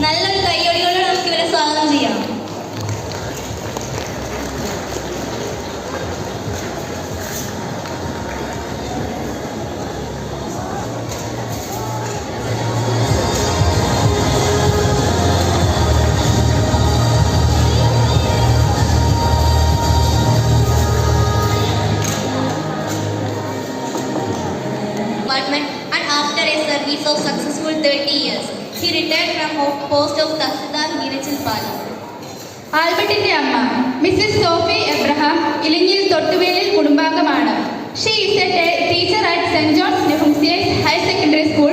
നല്ലൊരു കൈയടികളോടെ നമുക്ക് ഇവരെ സ്വാഗതം ചെയ്യാം. And after a service of successful 30 years, he retired from post of Tahsildar Veerachilpally. ആൽബർട്ടിന്റെ അമ്മ mrs Sophie Abraham Elanjil Thottuvelil കുടുംബാംഗമാണ്. She is a teacher at saint John's new ഹോംസിയസ് ഹയർ സെക്കൻഡറി സ്കൂൾ,